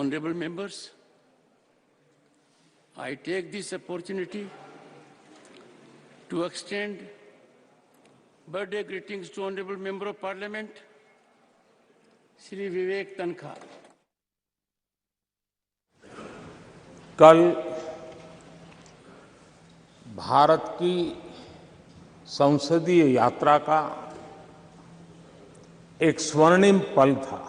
Honorable members, I take this opportunity to extend birthday greetings to Honorable Member of Parliament, Shri Vivek Tankha. कल भारत की संसदीय यात्रा का एक स्वर्णिम पल था।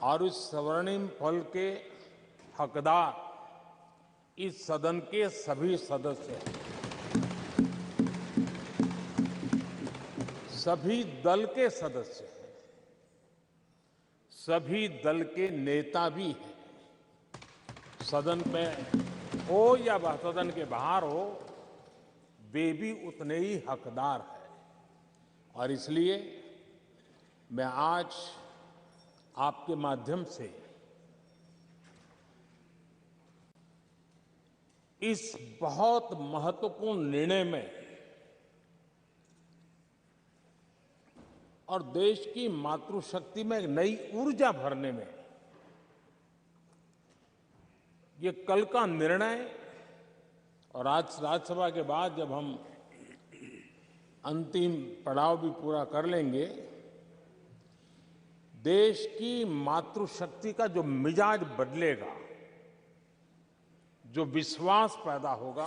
और इस स्वर्णिम पल के हकदार इस सदन के सभी सदस्य हैं। सभी दल के सदस्य हैं, सभी दल के नेता भी हैं। सदन में हो या वह सदन के बाहर हो, वे भी उतने ही हकदार हैं। और इसलिए मैं आज आपके माध्यम से इस बहुत महत्वपूर्ण निर्णय में और देश की मातृशक्ति में एक नई ऊर्जा भरने में ये कल का निर्णय और आज राज्यसभा के बाद जब हम अंतिम पड़ाव भी पूरा कर लेंगे, देश की मातृशक्ति का जो मिजाज बदलेगा, जो विश्वास पैदा होगा,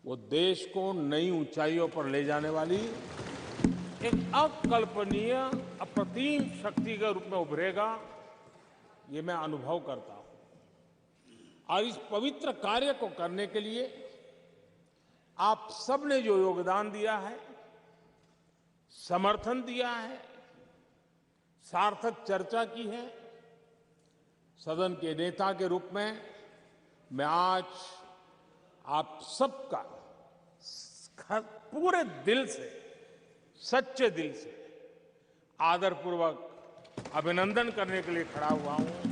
वो देश को नई ऊंचाइयों पर ले जाने वाली एक अकल्पनीय अप्रतिम शक्ति के रूप में उभरेगा। ये मैं अनुभव करता हूं। और इस पवित्र कार्य को करने के लिए आप सबने जो योगदान दिया है, समर्थन दिया है, सार्थक चर्चा की है, सदन के नेता के रूप में मैं आज आप सबका पूरे दिल से, सच्चे दिल से आदरपूर्वक अभिनंदन करने के लिए खड़ा हुआ हूं,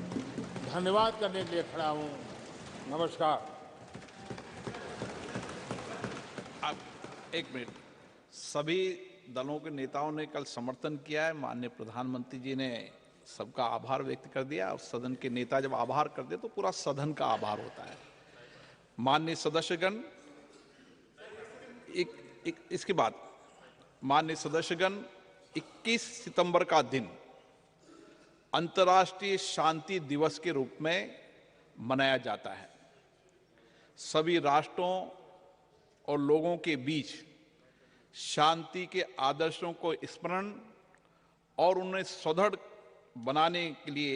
धन्यवाद करने के लिए खड़ा हूं। नमस्कार। अब एक मिनट, सभी दलों के नेताओं ने कल समर्थन किया है। माननीय प्रधानमंत्री जी ने सबका आभार व्यक्त कर दिया। और सदन के नेता जब आभार कर दे तो पूरा सदन का आभार होता है। माननीय सदस्यगण, इसके बाद माननीय सदस्यगण, 21 सितंबर का दिन अंतर्राष्ट्रीय शांति दिवस के रूप में मनाया जाता है। सभी राष्ट्रों और लोगों के बीच शांति के आदर्शों को स्मरण और उन्हें सुदृढ़ बनाने के लिए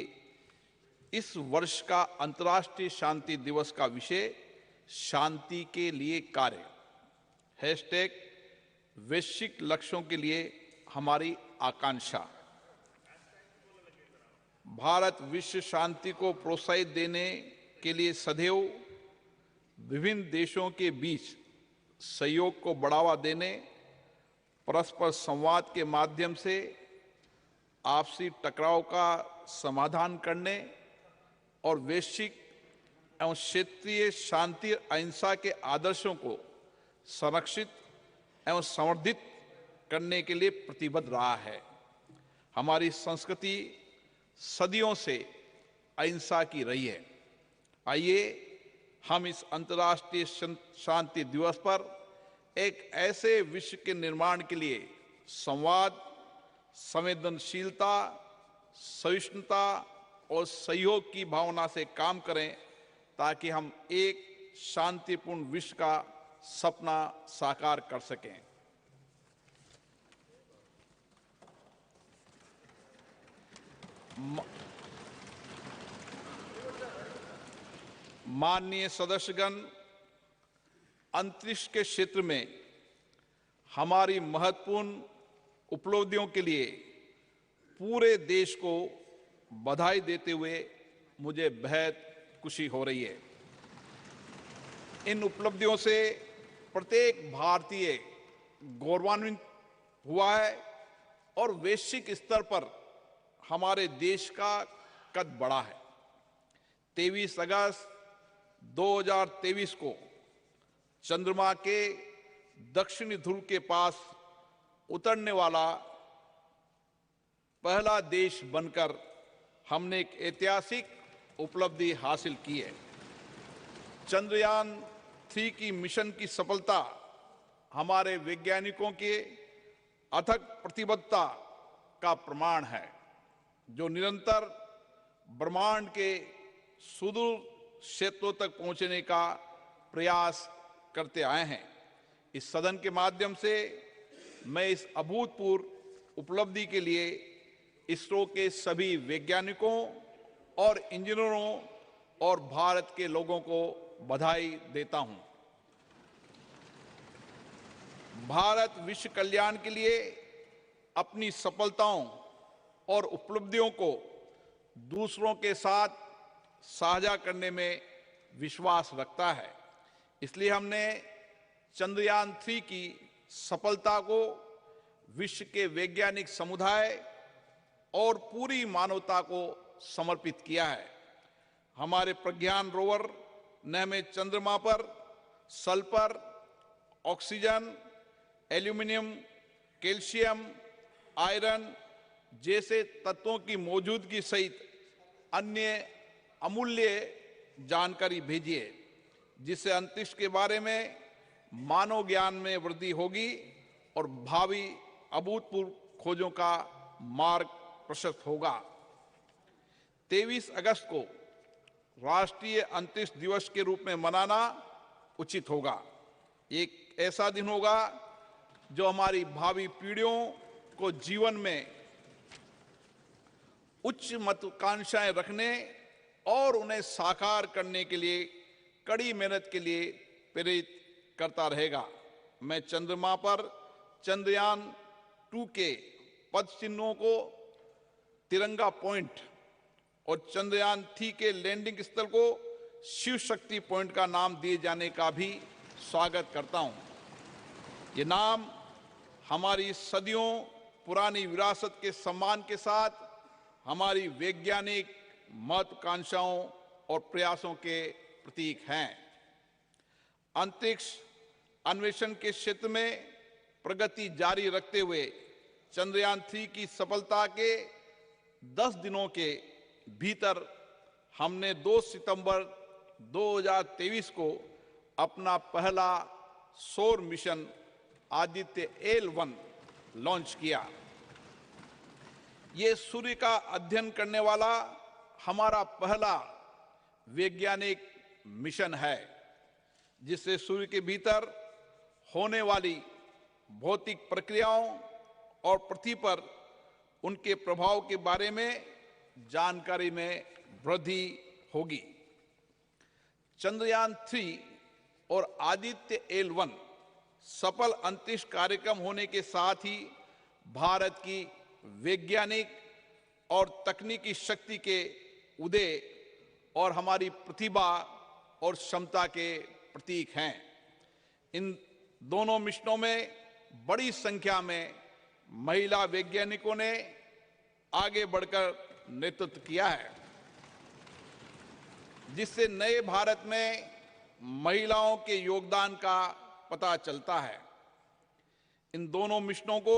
इस वर्ष का अंतर्राष्ट्रीय शांति दिवस का विषय शांति के लिए कार्य # वैश्विक लक्ष्यों के लिए हमारी आकांक्षा। भारत विश्व शांति को प्रोत्साहित देने के लिए सदैव विभिन्न देशों के बीच सहयोग को बढ़ावा देने, परस्पर संवाद के माध्यम से आपसी टकराव का समाधान करने और वैश्विक एवं क्षेत्रीय शांति अहिंसा के आदर्शों को संरक्षित एवं संवर्धित करने के लिए प्रतिबद्ध रहा है। हमारी संस्कृति सदियों से अहिंसा की रही है। आइए हम इस अंतर्राष्ट्रीय शांति दिवस पर एक ऐसे विश्व के निर्माण के लिए संवाद, संवेदनशीलता, सहिष्णुता और सहयोग की भावना से काम करें, ताकि हम एक शांतिपूर्ण विश्व का सपना साकार कर सकें। माननीय सदस्यगण, अंतरिक्ष के क्षेत्र में हमारी महत्वपूर्ण उपलब्धियों के लिए पूरे देश को बधाई देते हुए मुझे बेहद खुशी हो रही है। इन उपलब्धियों से प्रत्येक भारतीय गौरवान्वित हुआ है और वैश्विक स्तर पर हमारे देश का कद बढ़ा है। 23 अगस्त 2023 को चंद्रमा के दक्षिणी ध्रुव के पास उतरने वाला पहला देश बनकर हमने एक ऐतिहासिक उपलब्धि हासिल की है। चंद्रयान 3 की मिशन की सफलता हमारे वैज्ञानिकों के अथक प्रतिबद्धता का प्रमाण है, जो निरंतर ब्रह्मांड के सुदूर क्षेत्रों तक पहुंचने का प्रयास करते आए हैं। इस सदन के माध्यम से मैं इस अभूतपूर्व उपलब्धि के लिए इसरो के सभी वैज्ञानिकों और इंजीनियरों और भारत के लोगों को बधाई देता हूं। भारत विश्व कल्याण के लिए अपनी सफलताओं और उपलब्धियों को दूसरों के साथ साझा करने में विश्वास रखता है। इसलिए हमने चंद्रयान 3 की सफलता को विश्व के वैज्ञानिक समुदाय और पूरी मानवता को समर्पित किया है। हमारे प्रज्ञान रोवर ने हमें चंद्रमा पर sulphur, oxygen, aluminium, calcium, iron जैसे तत्वों की मौजूदगी सहित अन्य अमूल्य जानकारी भेजी है, जिससे अंतरिक्ष के बारे में मानव ज्ञान में वृद्धि होगी और भावी अभूतपूर्व खोजों का मार्ग प्रशस्त होगा। 23 अगस्त को राष्ट्रीय अंतरिक्ष दिवस के रूप में मनाना उचित होगा। एक ऐसा दिन होगा जो हमारी भावी पीढ़ियों को जीवन में उच्च महत्वाकांक्षाएं रखने और उन्हें साकार करने के लिए कड़ी मेहनत के लिए प्रेरित करता रहेगा। मैं चंद्रमा पर चंद्रयान 2 के पद चिन्हों को तिरंगा पॉइंट और चंद्रयान 3 के लैंडिंग स्थल को शिव शक्ति पॉइंट का नाम दिए जाने का भी स्वागत करता हूं। ये नाम हमारी सदियों पुरानी विरासत के सम्मान के साथ हमारी वैज्ञानिक महत्वाकांक्षाओं और प्रयासों के प्रतीक हैं। अंतरिक्ष अन्वेषण के क्षेत्र में प्रगति जारी रखते हुए चंद्रयान 3 की सफलता के 10 दिनों के भीतर हमने 2 सितंबर 2023 को अपना पहला सौर मिशन आदित्य L1 लॉन्च किया। ये सूर्य का अध्ययन करने वाला हमारा पहला वैज्ञानिक मिशन है, जिससे सूर्य के भीतर होने वाली भौतिक प्रक्रियाओं और पृथ्वी पर उनके प्रभाव के बारे में जानकारी में वृद्धि होगी। चंद्रयान 3 और आदित्य L1 सफल अंतरिक्ष कार्यक्रम होने के साथ ही भारत की वैज्ञानिक और तकनीकी शक्ति के उदय और हमारी प्रतिभा और क्षमता के प्रतीक हैं। इन दोनों मिशनों में बड़ी संख्या में महिला वैज्ञानिकों ने आगे बढ़कर नेतृत्व किया है, जिससे नए भारत में महिलाओं के योगदान का पता चलता है। इन दोनों मिशनों को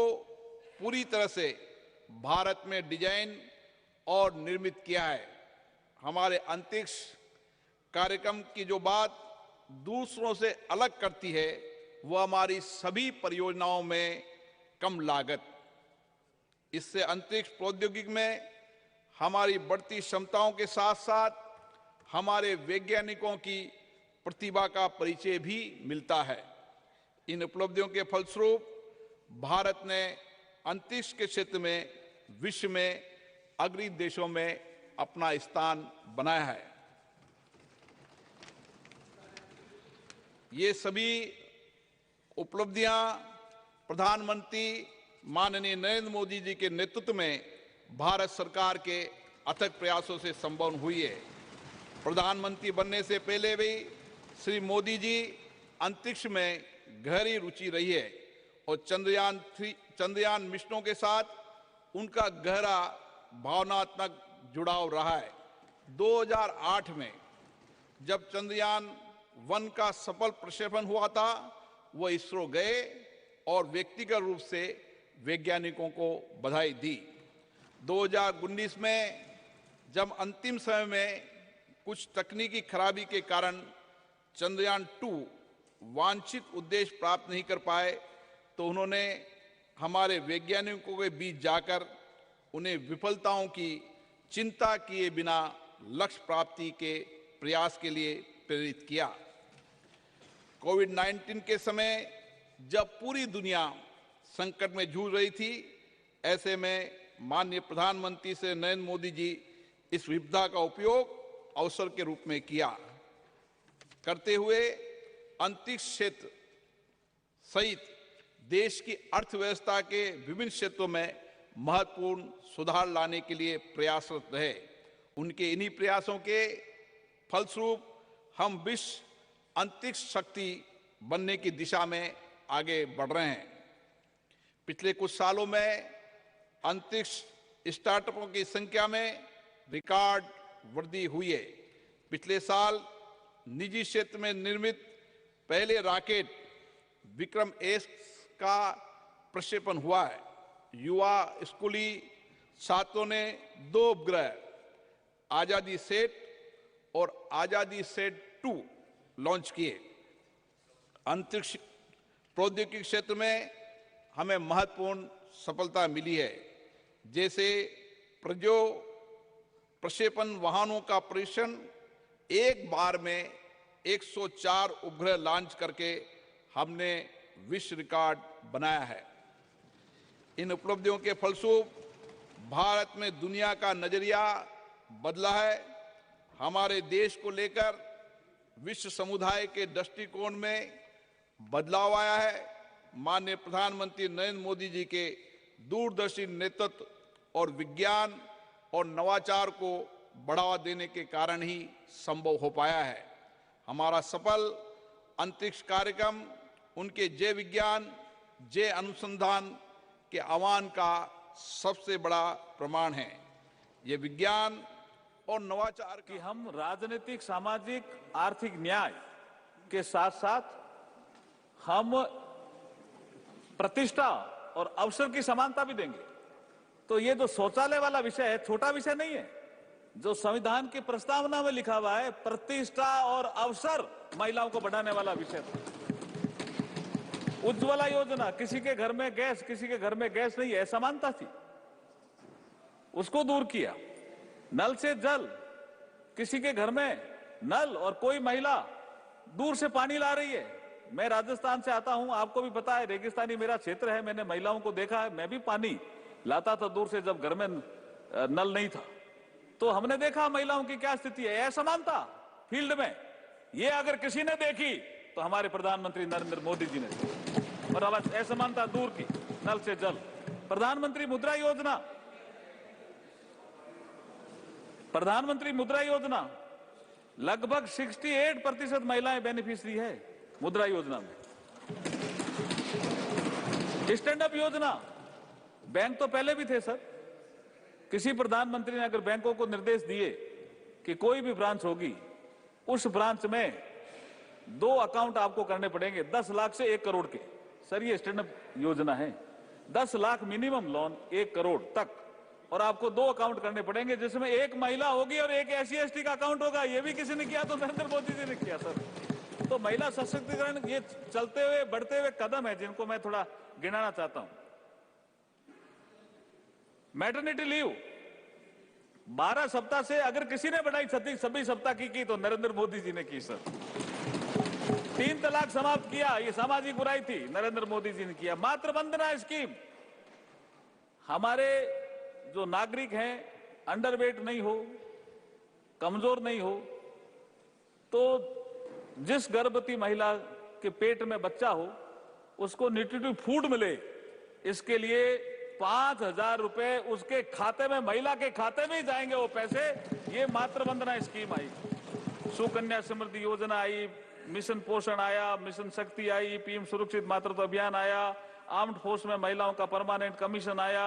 पूरी तरह से भारत में डिजाइन और निर्मित किया है। हमारे अंतरिक्ष कार्यक्रम की जो बात दूसरों से अलग करती है, वह हमारी सभी परियोजनाओं में कम लागत। इससे अंतरिक्ष प्रौद्योगिकी में हमारी बढ़ती क्षमताओं के साथ साथ हमारे वैज्ञानिकों की प्रतिभा का परिचय भी मिलता है। इन उपलब्धियों के फलस्वरूप भारत ने अंतरिक्ष के क्षेत्र में विश्व में अग्रणी देशों में अपना स्थान बनाया है। ये सभी उपलब्धियां प्रधानमंत्री माननीय नरेंद्र मोदी जी के नेतृत्व में भारत सरकार के अथक प्रयासों से संभव हुई है। प्रधानमंत्री बनने से पहले भी श्री मोदी जी अंतरिक्ष में गहरी रुचि रही है और चंद्रयान मिशनों के साथ उनका गहरा भावनात्मक जुड़ाव रहा है। 2008 में जब चंद्रयान 1 का सफल प्रक्षेपण हुआ था, वो इसरो गए और व्यक्तिगत रूप से वैज्ञानिकों को बधाई दी। 2019 में जब अंतिम समय में कुछ तकनीकी खराबी के कारण चंद्रयान 2 वांछित उद्देश्य प्राप्त नहीं कर पाए, तो उन्होंने हमारे वैज्ञानिकों के बीच जाकर उन्हें विफलताओं की चिंता किए बिना लक्ष्य प्राप्ति के प्रयास के लिए प्रेरित किया। कोविड-19 के समय जब पूरी दुनिया संकट में जूझ रही थी, ऐसे में माननीय प्रधानमंत्री श्री नरेंद्र मोदी जी इस विपदा का उपयोग अवसर के रूप में किया करते हुए अंतरिक्ष क्षेत्र सहित देश की अर्थव्यवस्था के विभिन्न क्षेत्रों में महत्वपूर्ण सुधार लाने के लिए प्रयासरत रहे। उनके इन्हीं प्रयासों के फलस्वरूप हम विश्व अंतरिक्ष शक्ति बनने की दिशा में आगे बढ़ रहे हैं। पिछले कुछ सालों में अंतरिक्ष स्टार्टअपों की संख्या में रिकॉर्ड वृद्धि हुई है। पिछले साल निजी क्षेत्र में निर्मित पहले रॉकेट विक्रम एस का प्रक्षेपण हुआ है। युवा स्कूली छात्रों ने 2 उपग्रह आजादी सेट और आजादी सेट 2 लॉन्च किए। अंतरिक्ष प्रौद्योगिकी क्षेत्र में हमें महत्वपूर्ण सफलता मिली है, जैसे प्रक्षेपण वाहनों का परीक्षण एक बार में 104 उपग्रह लॉन्च करके हमने विश्व रिकॉर्ड बनाया है। इन उपलब्धियों के फलस्वरूप भारत में दुनिया का नजरिया बदला है। हमारे देश को लेकर विश्व समुदाय के दृष्टिकोण में बदलाव आया है। माननीय प्रधानमंत्री नरेंद्र मोदी जी के दूरदर्शी नेतृत्व और विज्ञान और नवाचार को बढ़ावा देने के कारण ही संभव हो पाया है। हमारा सफल अंतरिक्ष कार्यक्रम उनके जय विज्ञान, जय अनुसंधान के आह्वान का सबसे बड़ा प्रमाण है। ये विज्ञान और नवाचार कि हम राजनीतिक, सामाजिक, आर्थिक न्याय के साथ साथ हम प्रतिष्ठा और अवसर की समानता भी देंगे। तो ये जो शौचालय वाला विषय है, छोटा विषय नहीं है। जो संविधान की प्रस्तावना में लिखा हुआ है, प्रतिष्ठा और अवसर महिलाओं को बढ़ाने वाला विषय था। उज्ज्वला योजना, किसी के घर में गैस, किसी के घर में गैस नहीं है, असमानता थी, उसको दूर किया। नल से जल, किसी के घर में नल और कोई महिला दूर से पानी ला रही है। मैं राजस्थान से आता हूं, आपको भी पता है, रेगिस्तानी मेरा क्षेत्र है। मैंने महिलाओं को देखा है, मैं भी पानी लाता था दूर से जब घर में नल नहीं था। तो हमने देखा महिलाओं की क्या स्थिति है। असमानता फील्ड में, ये अगर किसी ने देखी तो हमारे प्रधानमंत्री नरेंद्र मोदी जी ने, और अब असमानता दूर की, नल से जल। प्रधानमंत्री मुद्रा योजना, प्रधानमंत्री मुद्रा योजना लगभग 68% महिलाएं बेनिफिशियरी है मुद्रा योजना में। स्टैंड अप योजना, बैंक तो पहले भी थे सर। किसी प्रधानमंत्री ने अगर बैंकों को निर्देश दिए कि कोई भी ब्रांच होगी, उस ब्रांच में 2 अकाउंट आपको करने पड़ेंगे 10 लाख से 1 करोड़ के। सर ये स्टैंड अप योजना है। 10 लाख मिनिमम लोन, 1 करोड़ तक, और आपको 2 अकाउंट करने पड़ेंगे, जिसमें एक महिला होगी और एक SC/ST का अकाउंट होगा। ये भी किसी ने किया तो नरेंद्र मोदी जी ने किया सर। तो महिला सशक्तिकरण, ये चलते हुए बढ़ते हुए कदम है जिनको मैं थोड़ा गिनाना चाहता हूं। मैटरनिटी लीव 12 सप्ताह से अगर किसी ने बढ़ाई 26 सप्ताह की तो नरेंद्र मोदी जी ने की सर। 3 तलाक समाप्त किया, ये सामाजिक बुराई थी, नरेंद्र मोदी जी ने किया। मातृ वंदना स्कीम, हमारे जो नागरिक हैं, अंडरवेट नहीं हो, कमजोर नहीं हो, तो जिस गर्भवती महिला के पेट में बच्चा हो उसको न्यूट्रिटिव फूड मिले, इसके लिए 5,000 रुपए उसके खाते में, महिला के खाते में ही जाएंगे वो पैसे। ये मातृ वंदना स्कीम आई, सुकन्या समृद्धि योजना आई, मिशन पोषण आया, मिशन शक्ति आई, पीएम सुरक्षित मातृत्व अभियान आया, आर्म्ड फोर्स में महिलाओं का परमानेंट कमीशन आया।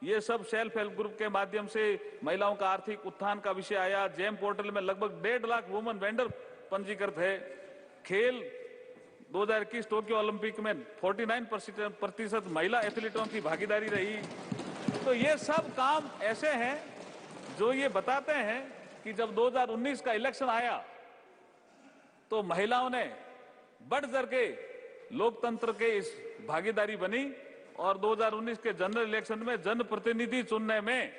ये सब सेल्फ हेल्प ग्रुप के माध्यम से महिलाओं का आर्थिक उत्थान का विषय आया। जेम पोर्टल में लगभग 1.5 लाख वुमेन वेंडर पंजीकृत है। खेल 2021 टोक्यो ओलंपिक में 49% महिला एथलीटों की भागीदारी रही। तो ये सब काम ऐसे हैं जो ये बताते हैं कि जब 2019 का इलेक्शन आया तो महिलाओं ने बढ़ चढ़ के लोकतंत्र के इस भागीदारी बनी और 2019 के जनरल इलेक्शन में जनप्रतिनिधि चुनने में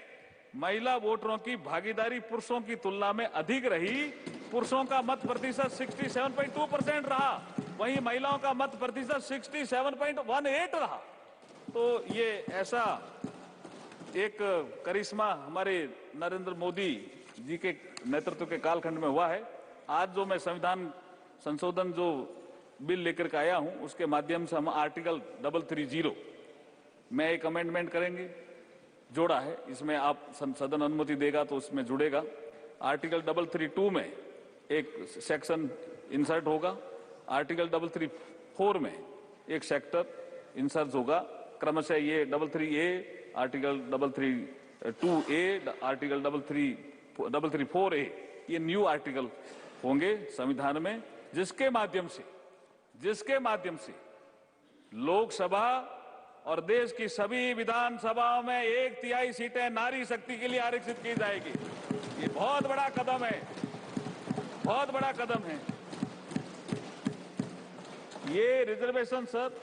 महिला वोटरों की भागीदारी पुरुषों की तुलना में अधिक रही। पुरुषों का मत प्रतिशत 67.2% रहा, वहीं महिलाओं का मत प्रतिशत 67.18 रहा। तो ये ऐसा एक करिश्मा हमारे नरेंद्र मोदी जी के नेतृत्व के कालखंड में हुआ है। आज जो मैं संविधान संशोधन जो बिल लेकर के आया हूं, उसके माध्यम से हम आर्टिकल 330 में एक अमेंडमेंट करेंगे, जोड़ा है। इसमें आप सदन अनुमति देगा तो उसमें जुड़ेगा। आर्टिकल 332 में एक सेक्शन इंसर्ट होगा, आर्टिकल 334 में एक सेक्टर इंसर्ट होगा। क्रमशः ये 33A, article 332A, article 334A, ये न्यू आर्टिकल होंगे संविधान में, जिसके माध्यम से लोकसभा और देश की सभी विधानसभाओं में 1/3 सीटें नारी शक्ति के लिए आरक्षित की जाएगी। ये बहुत बड़ा कदम है, बहुत बड़ा कदम है। ये रिजर्वेशन सर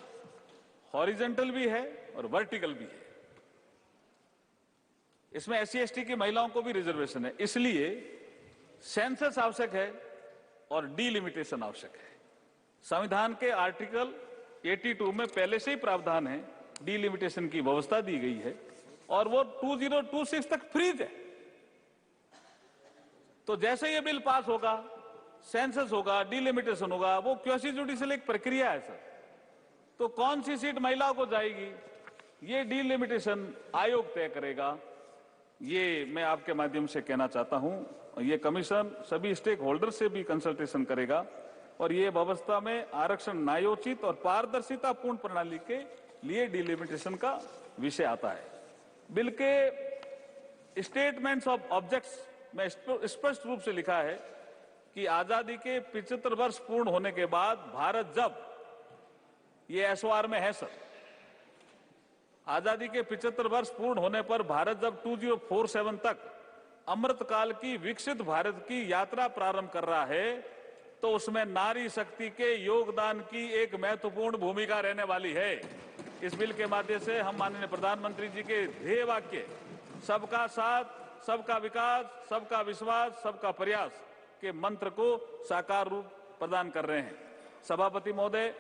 हॉरिजॉन्टल भी है और वर्टिकल भी है। इसमें SC/ST की महिलाओं को भी रिजर्वेशन है, इसलिए सेंसस आवश्यक है और डीलिमिटेशन आवश्यक है। संविधान के आर्टिकल 82 में पहले से ही प्रावधान है, डीलिमिटेशन की व्यवस्था दी गई है और वो 2026 तक फ्रीज है। तो जैसे ये बिल पास होगा, सेंसस होगा, डीलिमिटेशन होगा, वो क्वासी जुडिशियल एक प्रक्रिया है सर। तो कौन सी सीट महिलाओं को जाएगी, ये डीलिमिटेशन आयोग तय करेगा। ये मैं आपके माध्यम से कहना चाहता हूं। ये कमीशन सभी स्टेक होल्डर से भी कंसल्टेशन करेगा और ये व्यवस्था में आरक्षण न्यायोचित और पारदर्शितापूर्ण प्रणाली के लिए डिलिमिटेशन का विषय आता है। बिल के स्टेटमेंट्स ऑफ ऑब्जेक्ट्स में स्पष्ट रूप से लिखा है कि आजादी के 75 वर्ष पूर्ण होने के बाद भारत जब, ये SOR में है सर, आजादी के 75 वर्ष पूर्ण होने पर भारत जब 2047 तक अमृतकाल की विकसित भारत की यात्रा प्रारंभ कर रहा है तो उसमें नारी शक्ति के योगदान की एक महत्वपूर्ण भूमिका रहने वाली है। इस बिल के माध्यम से हम माननीय प्रधानमंत्री जी के ध्येय वाक्य सबका साथ, सबका विकास, सबका विश्वास, सबका प्रयास के मंत्र को साकार रूप प्रदान कर रहे हैं। सभापति महोदय,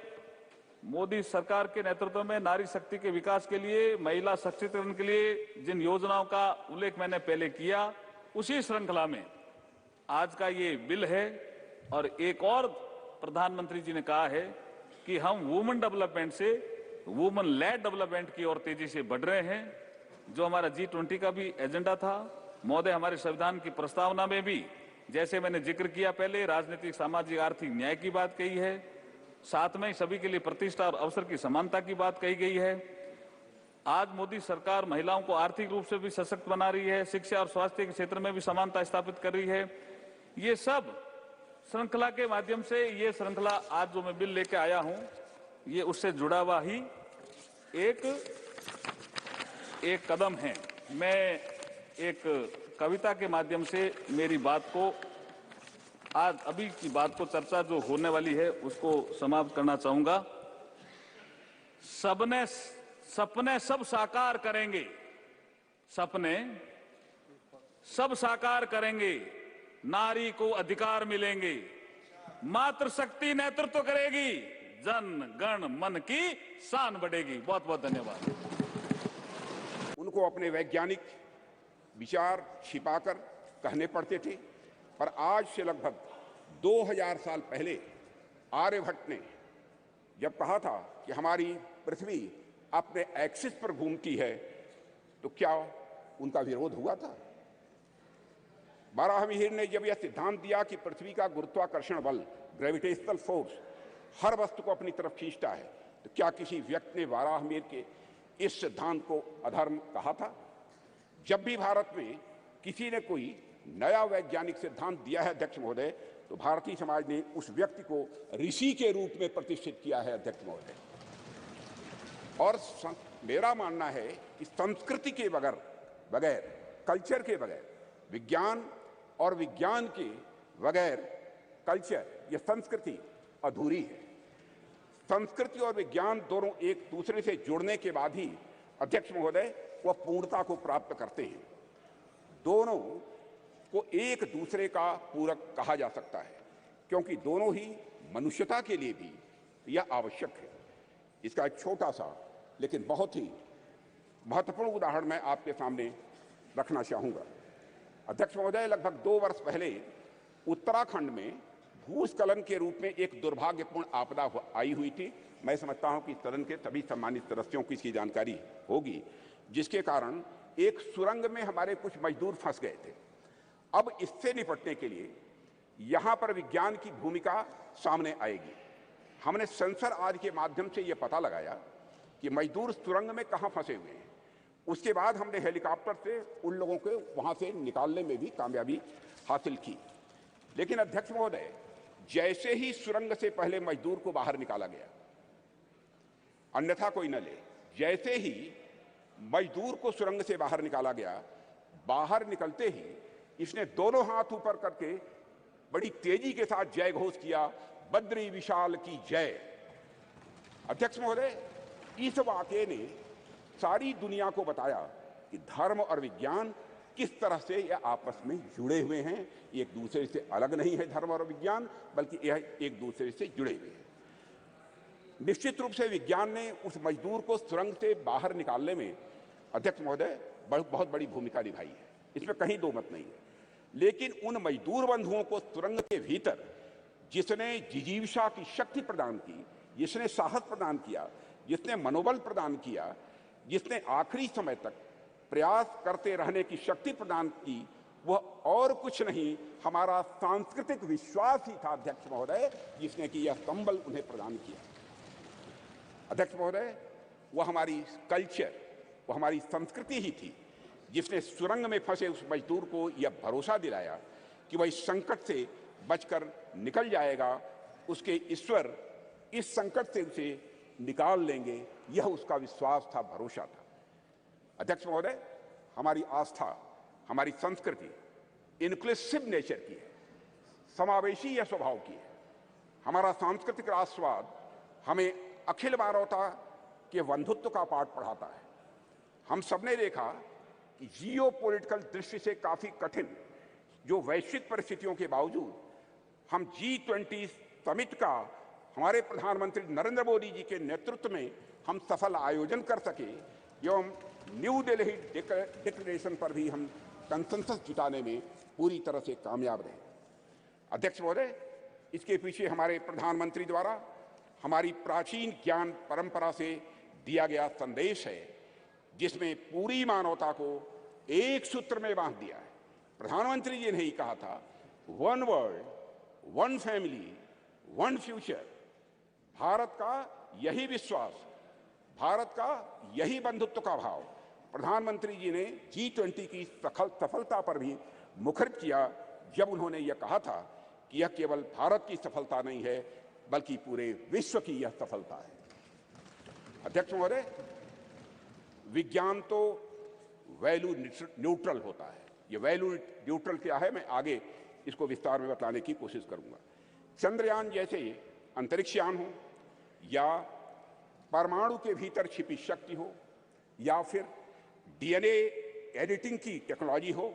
मोदी सरकार के नेतृत्व में नारी शक्ति के विकास के लिए, महिला सशक्तिकरण के लिए जिन योजनाओं का उल्लेख मैंने पहले किया, उसी श्रृंखला में आज का ये बिल है। और एक और प्रधानमंत्री जी ने कहा है कि हम वुमेन डेवलपमेंट से वुमेन लेड डेवलपमेंट की ओर तेजी से बढ़ रहे हैं, जो हमारा G20 का भी एजेंडा था। महोदय, हमारे संविधान की प्रस्तावना में भी, जैसे मैंने जिक्र किया पहले, राजनीतिक, सामाजिक, आर्थिक न्याय की बात कही है, साथ में सभी के लिए प्रतिष्ठा और अवसर की समानता की बात कही गई है। आज मोदी सरकार महिलाओं को आर्थिक रूप से भी सशक्त बना रही है, शिक्षा और स्वास्थ्य के क्षेत्र में भी समानता स्थापित कर रही है। ये सब श्रृंखला के माध्यम से, ये श्रृंखला आज जो मैं बिल लेके आया हूं, ये उससे जुड़ा हुआ ही एक कदम है। मैं एक कविता के माध्यम से मेरी बात को, आज अभी की बात को, चर्चा जो होने वाली है, उसको समाप्त करना चाहूंगा। सपने सब साकार करेंगे, सपने सब साकार करेंगे, नारी को अधिकार मिलेंगे, मातृशक्ति नेतृत्व करेगी, जन गण मन की शान बढ़ेगी। बहुत बहुत धन्यवाद। उनको अपने वैज्ञानिक विचार छिपाकर कहने पड़ते थे, पर आज से लगभग 2000 साल पहले आर्यभट्ट ने जब कहा था कि हमारी पृथ्वी अपने एक्सिस पर घूमती है, तो क्या उनका विरोध हुआ था? बाराहमीर ने जब यह सिद्धांत दिया कि पृथ्वी का गुरुत्वाकर्षण बल, ग्रेविटेशनल फोर्स, हर वस्तु को अपनी तरफ खींचता है, तो क्या किसी व्यक्ति ने बाराहमीर के इस सिद्धांत को अधर्म कहा था? जब भी भारत में किसी ने कोई नया वैज्ञानिक सिद्धांत दिया है अध्यक्ष महोदय, तो भारतीय समाज ने उस व्यक्ति को ऋषि के रूप में प्रतिष्ठित किया है अध्यक्ष महोदय। और मेरा मानना है कि संस्कृति के बगैर कल्चर के बगैर विज्ञान और विज्ञान के बगैर कल्चर या संस्कृति अधूरी है। संस्कृति और विज्ञान दोनों एक दूसरे से जुड़ने के बाद ही अध्यक्ष महोदय वह पूर्णता को प्राप्त करते हैं। दोनों को एक दूसरे का पूरक कहा जा सकता है, क्योंकि दोनों ही मनुष्यता के लिए भी यह आवश्यक है। इसका एक छोटा सा लेकिन बहुत ही महत्वपूर्ण उदाहरण मैं आपके सामने रखना चाहूंगा। अध्यक्ष महोदय, लगभग 2 वर्ष पहले उत्तराखंड में भूस्खलन के रूप में एक दुर्भाग्यपूर्ण आपदा आई हुई थी। मैं समझता हूं कि सदन के सभी सम्मानित सदस्यों को इसकी जानकारी होगी, जिसके कारण एक सुरंग में हमारे कुछ मजदूर फंस गए थे। अब इससे निपटने के लिए यहां पर विज्ञान की भूमिका सामने आएगी। हमने सेंसर आज के माध्यम से यह पता लगाया कि मजदूर सुरंग में कहां फंसे हुए हैं। उसके बाद हमने हेलीकॉप्टर से उन लोगों को वहां से निकालने में भी कामयाबी हासिल की। लेकिन अध्यक्ष महोदय, जैसे ही सुरंग से पहले मजदूर को बाहर निकाला गया, अन्यथा कोई न ले, जैसे ही मजदूर को सुरंग से बाहर निकाला गया, बाहर निकलते ही इसने दोनों हाथ ऊपर करके बड़ी तेजी के साथ जय घोष किया, बद्री विशाल की जय। अध्यक्ष महोदय, इस वाकये ने सारी दुनिया को बताया कि धर्म और विज्ञान किस तरह से यह आपस में जुड़े हुए हैं। एक दूसरे से अलग नहीं है धर्म और विज्ञान, बल्कि यह एक दूसरे से जुड़े हुए हैं। निश्चित रूप से विज्ञान ने उस मजदूर को सुरंग से बाहर निकालने में अध्यक्ष महोदय बहुत बड़ी भूमिका निभाई है, इसमें कहीं दो मत नहीं है। लेकिन उन मजदूर बंधुओं को सुरंग के भीतर जिसने जिजीविषा की शक्ति प्रदान की, जिसने साहस प्रदान किया, जिसने मनोबल प्रदान किया, जिसने आखिरी समय तक प्रयास करते रहने की शक्ति प्रदान की, वह और कुछ नहीं, हमारा सांस्कृतिक विश्वास ही था अध्यक्ष महोदय, जिसने कि यह संबल उन्हें प्रदान किया। अध्यक्ष महोदय, वह हमारी कल्चर, वह हमारी संस्कृति ही थी जिसने सुरंग में फंसे उस मजदूर को यह भरोसा दिलाया कि वह इस संकट से बचकर निकल जाएगा, उसके ईश्वर इस संकट से उसे निकाल लेंगे, यह उसका विश्वास था, भरोसा था। अध्यक्ष महोदय, हमारी आस्था, हमारी संस्कृति इनक्लूसिव नेचर की है, समावेशी या स्वभाव की है। हमारा सांस्कृतिक राष्ट्रवाद हमें अखिल मानवता के बंधुत्व का पाठ पढ़ाता है। हम सबने देखा कि जियो पॉलिटिकल दृष्टि से काफी कठिन जो वैश्विक परिस्थितियों के बावजूद हम G20 समिट का हमारे प्रधानमंत्री नरेंद्र मोदी जी के नेतृत्व में हम सफल आयोजन कर सके एवं न्यू दिल्ली डिक्लेरेशन पर भी हम कंसेंसस जुटाने में पूरी तरह से कामयाब रहे। अध्यक्ष महोदय, इसके पीछे हमारे प्रधानमंत्री द्वारा हमारी प्राचीन ज्ञान परंपरा से दिया गया संदेश है, जिसमें पूरी मानवता को एक सूत्र में बांध दिया है। प्रधानमंत्री जी ने ही कहा था, one world, one family, one future. Bharat का यही विश्वास, भारत का यही बंधुत्व का भाव प्रधानमंत्री जी ने G20 की सफलता पर भी मुखरित किया, जब उन्होंने यह कहा था कि यह केवल भारत की सफलता नहीं है, बल्कि पूरे विश्व की यह सफलता है। अध्यक्ष महोदय, विज्ञान तो वैल्यू न्यूट्रल होता है। यह वैल्यू न्यूट्रल क्या है, मैं आगे इसको विस्तार में बताने की कोशिश करूंगा। चंद्रयान जैसे अंतरिक्ष यान हो, या परमाणु के भीतर छिपी शक्ति हो, या फिर DNA एडिटिंग की टेक्नोलॉजी हो,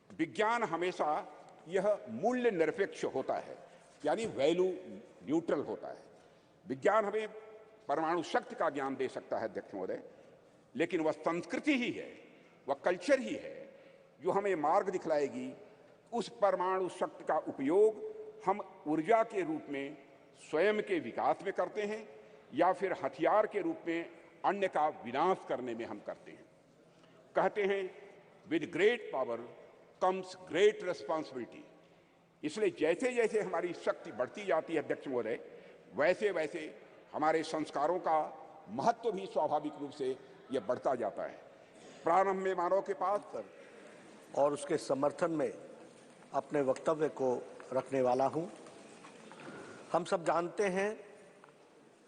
विज्ञान हमेशा यह मूल्य निरपेक्ष होता है, यानी वैल्यू न्यूट्रल होता है। विज्ञान हमें परमाणु शक्ति का ज्ञान दे सकता है अध्यक्ष महोदय, लेकिन वह संस्कृति ही है, वह कल्चर ही है जो हमें मार्ग दिखलाएगी उस परमाणु शक्ति का उपयोग हम ऊर्जा के रूप में स्वयं के विकास में करते हैं, या फिर हथियार के रूप में अन्य का विनाश करने में हम करते हैं। कहते हैं, with great power comes great responsibility. इसलिए जैसे जैसे हमारी शक्ति बढ़ती जाती है अध्यक्ष महोदय, वैसे वैसे हमारे संस्कारों का महत्व भी स्वाभाविक रूप से यह बढ़ता जाता है। प्रारंभ में मानव के पास और उसके समर्थन में अपने वक्तव्य को रखने वाला हूं। हम सब जानते हैं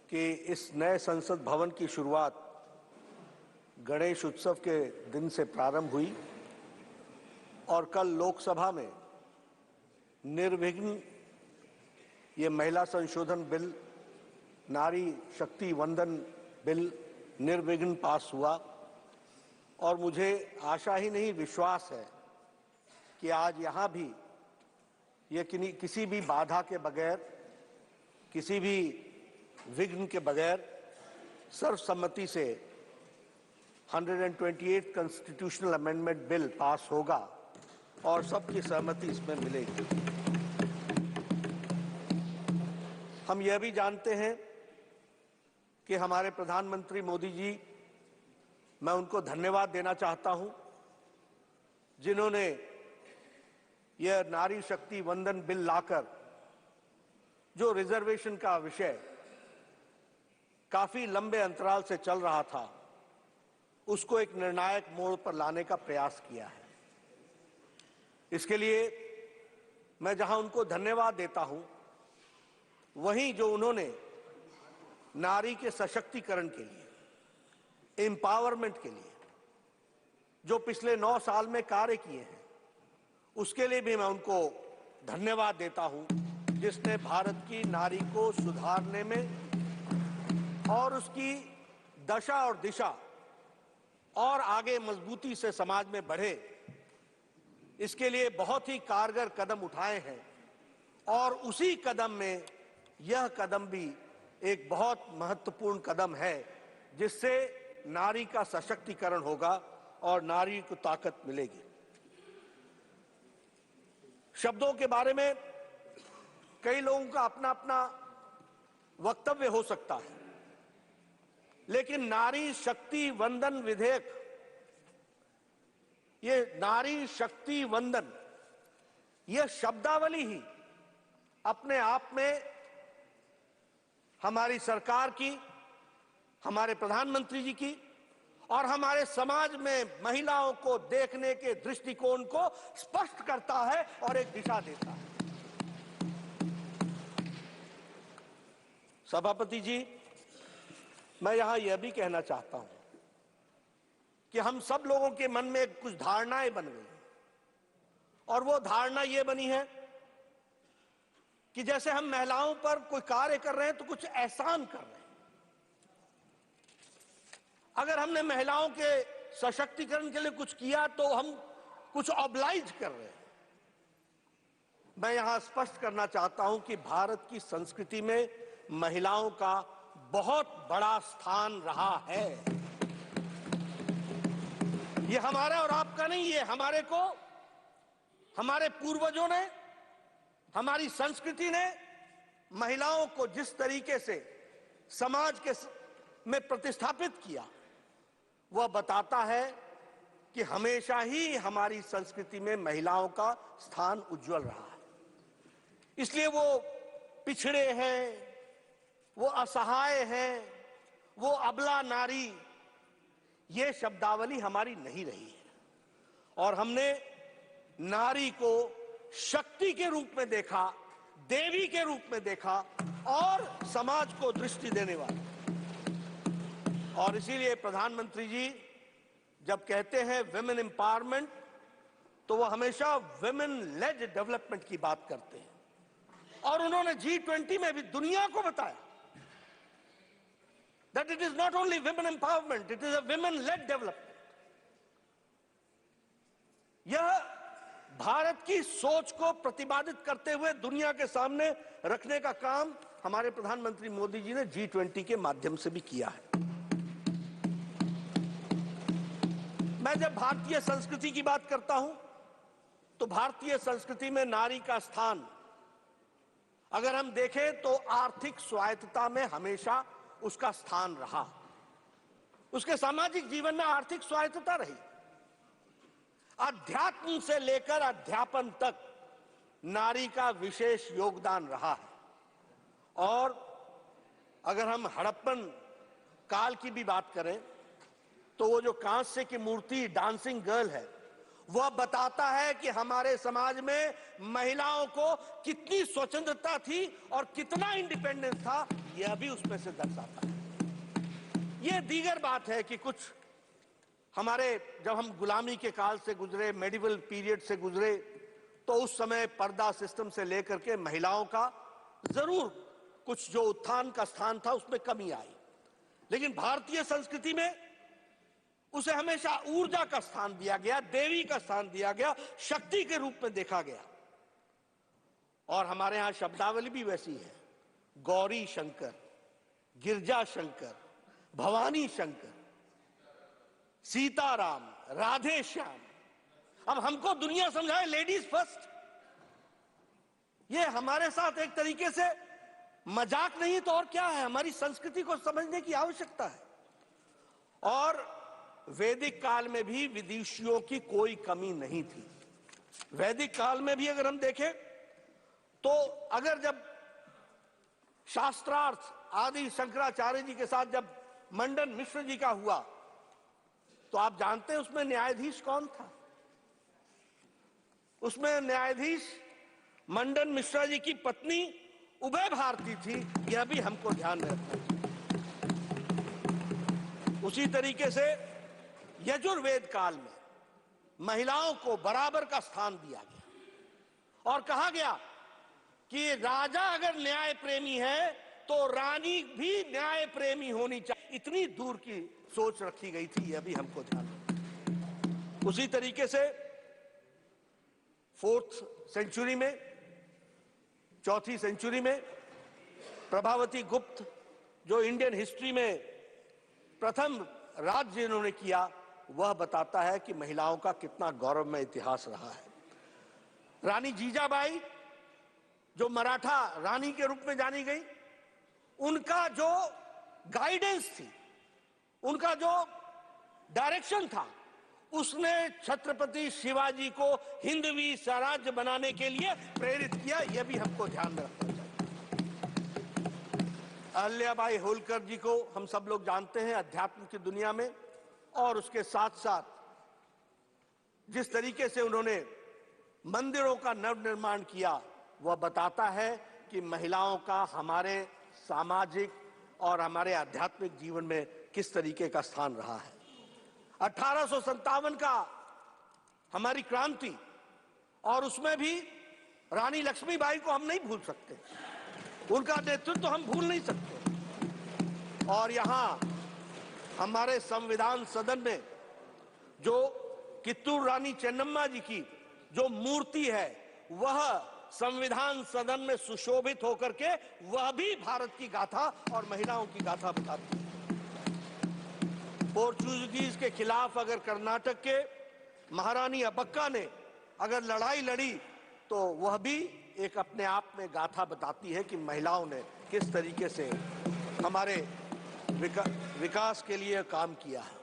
कि इस नए संसद भवन की शुरुआत गणेश उत्सव के दिन से प्रारंभ हुई और कल लोकसभा में निर्विघ्न ये महिला संशोधन बिल, नारी शक्ति वंदन बिल निर्विघ्न पास हुआ और मुझे आशा ही नहीं विश्वास है कि आज यहाँ भी ये किसी भी बाधा के बगैर, किसी भी विघ्न के बगैर सर्वसम्मति से 128 कॉन्स्टिट्यूशनल अमेंडमेंट बिल पास होगा और सबकी सहमति इसमें मिलेगी। हम यह भी जानते हैं कि हमारे प्रधानमंत्री मोदी जी, मैं उनको धन्यवाद देना चाहता हूं, जिन्होंने यह नारी शक्ति वंदन बिल लाकर जो रिजर्वेशन का विषय काफी लंबे अंतराल से चल रहा था, उसको एक निर्णायक मोड़ पर लाने का प्रयास किया है। इसके लिए मैं जहां उनको धन्यवाद देता हूं, वहीं जो उन्होंने नारी के सशक्तिकरण के लिए, एम्पावरमेंट के लिए जो पिछले 9 साल में कार्य किए हैं, उसके लिए भी मैं उनको धन्यवाद देता हूं, जिसने भारत की नारी को सुधारने में और उसकी दशा और दिशा और आगे मजबूती से समाज में बढ़े, इसके लिए बहुत ही कारगर कदम उठाए हैं। और उसी कदम में यह कदम भी एक बहुत महत्वपूर्ण कदम है, जिससे नारी का सशक्तिकरण होगा और नारी को ताकत मिलेगी। शब्दों के बारे में कई लोगों का अपना अपना वक्तव्य हो सकता है, लेकिन नारी शक्ति वंदन विधेयक, ये नारी शक्ति वंदन, यह शब्दावली ही अपने आप में हमारी सरकार की, हमारे प्रधानमंत्री जी की और हमारे समाज में महिलाओं को देखने के दृष्टिकोण को स्पष्ट करता है और एक दिशा देता है। सभापति जी, मैं यहां यह भी कहना चाहता हूं कि हम सब लोगों के मन में कुछ धारणाएं बन गई और वो धारणा ये बनी है कि जैसे हम महिलाओं पर कोई कार्य कर रहे हैं तो कुछ एहसान कर रहे हैं। अगर हमने महिलाओं के सशक्तिकरण के लिए कुछ किया तो हम कुछ ऑब्लाइज कर रहे हैं। मैं यहां स्पष्ट करना चाहता हूं कि भारत की संस्कृति में महिलाओं का बहुत बड़ा स्थान रहा है। ये हमारा और आपका नहीं, ये हमारे को, हमारे पूर्वजों ने, हमारी संस्कृति ने महिलाओं को जिस तरीके से समाज के में प्रतिस्थापित किया, वह बताता है कि हमेशा ही हमारी संस्कृति में महिलाओं का स्थान उज्जवल रहा है। इसलिए वो पिछड़े हैं, वो असहाय हैं, वो अबला नारी, ये शब्दावली हमारी नहीं रही है और हमने नारी को शक्ति के रूप में देखा, देवी के रूप में देखा और समाज को दृष्टि देने वाला। और इसीलिए प्रधानमंत्री जी जब कहते हैं विमेन एम्पावरमेंट, तो वो हमेशा विमेन लेड डेवलपमेंट की बात करते हैं और उन्होंने G20 में भी दुनिया को बताया that it is not only women empowerment, it is a women led development. यह भारत की सोच को प्रतिपादित करते हुए दुनिया के सामने रखने का काम हमारे प्रधानमंत्री मोदी जी ने G20 के माध्यम से भी किया है। मैं जब भारतीय संस्कृति की बात करता हूं तो भारतीय संस्कृति में नारी का स्थान अगर हम देखें तो आर्थिक स्वायत्तता में हमेशा उसका स्थान रहा। उसके सामाजिक जीवन में आर्थिक स्वायत्तता रही। अध्यात्म से लेकर अध्यापन तक नारी का विशेष योगदान रहा है। और अगर हम हड़प्पन काल की भी बात करें तो वो जो कांस्य की मूर्ति डांसिंग गर्ल है, वह बताता है कि हमारे समाज में महिलाओं को कितनी स्वतंत्रता थी और कितना इंडिपेंडेंस था, यह भी उसमें से दर्शाता है। यह दीगर बात है कि कुछ हमारे, जब हम गुलामी के काल से गुजरे, मेडिवल पीरियड से गुजरे, तो उस समय पर्दा सिस्टम से लेकर के महिलाओं का जरूर कुछ जो उत्थान का स्थान था उसमें कमी आई, लेकिन भारतीय संस्कृति में उसे हमेशा ऊर्जा का स्थान दिया गया, देवी का स्थान दिया गया, शक्ति के रूप में देखा गया। और हमारे यहां शब्दावली भी वैसी है, गौरी शंकर, गिरजा शंकर, भवानी शंकर, सीताराम, राधे श्याम। अब हमको दुनिया समझाए लेडीज फर्स्ट, ये हमारे साथ एक तरीके से मजाक नहीं तो और क्या है, हमारी संस्कृति को समझने की आवश्यकता है। और वैदिक काल में भी विदुषियों की कोई कमी नहीं थी। वैदिक काल में भी अगर हम देखें तो अगर जब शास्त्रार्थ आदि शंकराचार्य जी के साथ जब मंडन मिश्र जी का हुआ, तो आप जानते हैं उसमें न्यायाधीश कौन था? उसमें न्यायाधीश मंडन मिश्रा जी की पत्नी उभय भारती थी, यह भी हमको ध्यान में रखना चाहिए। उसी तरीके से यजुर्वेद काल में महिलाओं को बराबर का स्थान दिया गया और कहा गया कि राजा अगर न्याय प्रेमी है तो रानी भी न्याय प्रेमी होनी चाहिए। इतनी दूर की सोच रखी गई थी, यह भी हमको ध्यान रखना। उसी तरीके से 4th सेंचुरी में, 4वीं सेंचुरी में प्रभावती गुप्त जो इंडियन हिस्ट्री में प्रथम राज्य इन्होंने किया, वह बताता है कि महिलाओं का कितना गौरवमय इतिहास रहा है। रानी जीजाबाई जो मराठा रानी के रूप में जानी गई, उनका जो गाइडेंस थी, उनका जो डायरेक्शन था, उसने छत्रपति शिवाजी को हिंदवी स्वराज्य बनाने के लिए प्रेरित किया, यह भी हमको ध्यान में रखना चाहिए। अहल्याबाई होलकर जी को हम सब लोग जानते हैं अध्यात्म की दुनिया में, और उसके साथ साथ जिस तरीके से उन्होंने मंदिरों का नवनिर्माण किया, वह बताता है कि महिलाओं का हमारे सामाजिक और हमारे आध्यात्मिक जीवन में किस तरीके का स्थान रहा है। 1857 का हमारी क्रांति, और उसमें भी रानी लक्ष्मीबाई को हम नहीं भूल सकते, उनका नेतृत्व हम भूल नहीं सकते। और यहां हमारे संविधान सदन में जो कित्तूर रानी चेन्नम्मा जी की जो मूर्ति है, वह संविधान सदन में सुशोभित होकर के वह भी भारत की गाथा और महिलाओं की गाथा बताती है। पोर्चुगीज के खिलाफ अगर कर्नाटक के महारानी अबक्का ने अगर लड़ाई लड़ी, तो वह भी एक अपने आप में गाथा बताती है कि महिलाओं ने किस तरीके से हमारे विकास के लिए काम किया है।